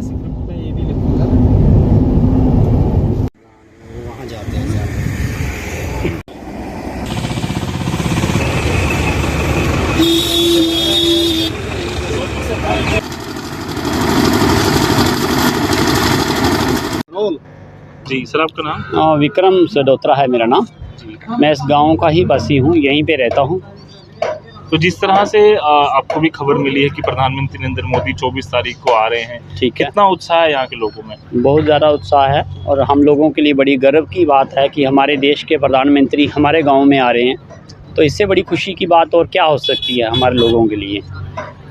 Script में ये भी लिखूंगा। वहाँ जाते हैं जी सर, आपका नाम? विक्रम सडोत्रा है मेरा नाम। जी। मैं इस गांव का ही वासी हूँ, यहीं पे रहता हूँ। तो जिस तरह से आपको भी खबर मिली है कि प्रधानमंत्री नरेंद्र मोदी 24 तारीख को आ रहे हैं, ठीक है, कितना उत्साह है यहाँ के लोगों में? बहुत ज़्यादा उत्साह है और हम लोगों के लिए बड़ी गर्व की बात है कि हमारे देश के प्रधानमंत्री हमारे गांव में आ रहे हैं। तो इससे बड़ी खुशी की बात और क्या हो सकती है हमारे लोगों के लिए।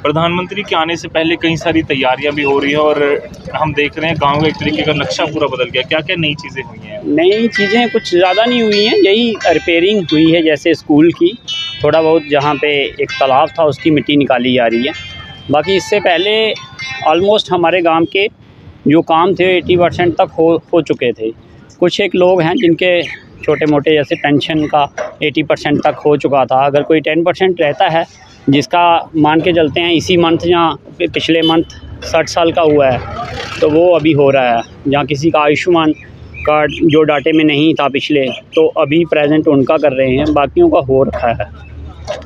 प्रधानमंत्री के आने से पहले कई सारी तैयारियां भी हो रही हैं और हम देख रहे हैं गांव का एक तरीके का नक्शा पूरा बदल गया। क्या क्या नई चीज़ें हुई हैं? नई चीज़ें कुछ ज़्यादा नहीं हुई हैं, यही रिपेयरिंग हुई है, जैसे स्कूल की थोड़ा बहुत, जहाँ पे एक तालाब था उसकी मिट्टी निकाली जा रही है। बाकी इससे पहले ऑलमोस्ट हमारे गांव के जो काम थे 80% तक हो चुके थे। कुछ एक लोग हैं जिनके छोटे मोटे जैसे पेंशन का 80% तक हो चुका था। अगर कोई 10% रहता है जिसका मान के चलते हैं इसी मंथ या पिछले मंथ 60 साल का हुआ है, तो वो अभी हो रहा है। जहाँ किसी का आयुष्मान कार्ड जो डाटे में नहीं था पिछले, तो अभी प्रेजेंट उनका कर रहे हैं, बाकियों का हो रखा है।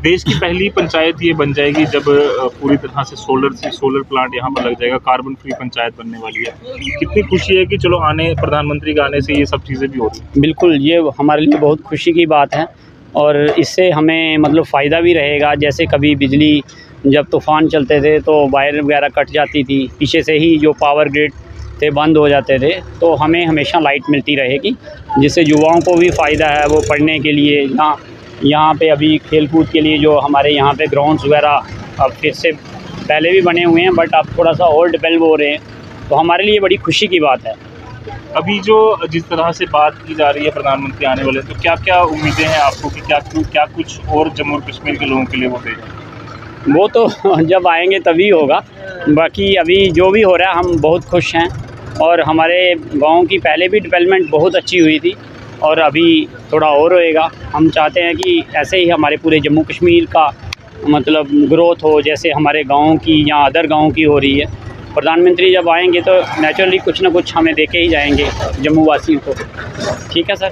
देश की पहली पंचायत ये बन जाएगी जब पूरी तरह से सोलर प्लांट यहाँ पर लग जाएगा, कार्बन फ्री पंचायत बनने वाली है। कितनी खुशी है कि चलो प्रधानमंत्री के आने से ये सब चीज़ें भी हो रही हैं। बिल्कुल, ये हमारे लिए बहुत खुशी की बात है और इससे हमें मतलब फ़ायदा भी रहेगा। जैसे कभी बिजली जब तूफ़ान चलते थे तो वायर वगैरह कट जाती थी, पीछे से ही जो पावर ग्रिड थे बंद हो जाते थे, तो हमें हमेशा लाइट मिलती रहेगी, जिससे युवाओं को भी फ़ायदा है। वो पढ़ने के लिए यहाँ पे अभी खेल-कूद के लिए जो हमारे यहाँ पे ग्राउंड्स वगैरह अब फिर से पहले भी बने हुए हैं, बट अब थोड़ा सा और डेवलप हो रहे हैं, तो हमारे लिए बड़ी खुशी की बात है। अभी जो जिस तरह से बात की जा रही है प्रधानमंत्री आने वाले, तो क्या क्या उम्मीदें हैं आपको कि क्या कुछ और जम्मू और कश्मीर के लोगों के लिए वो देगा? वो तो जब आएंगे तभी होगा। बाकी अभी जो भी हो रहा है हम बहुत खुश हैं और हमारे गांव की पहले भी डेवलपमेंट बहुत अच्छी हुई थी और अभी थोड़ा और होएगा। हम चाहते हैं कि ऐसे ही हमारे पूरे जम्मू कश्मीर का मतलब ग्रोथ हो, जैसे हमारे गांव की या अदर गांव की हो रही है। प्रधानमंत्री जब आएंगे तो नेचुरली कुछ ना कुछ हमें दे के ही जाएंगे जम्मू वासियों को। ठीक है सर।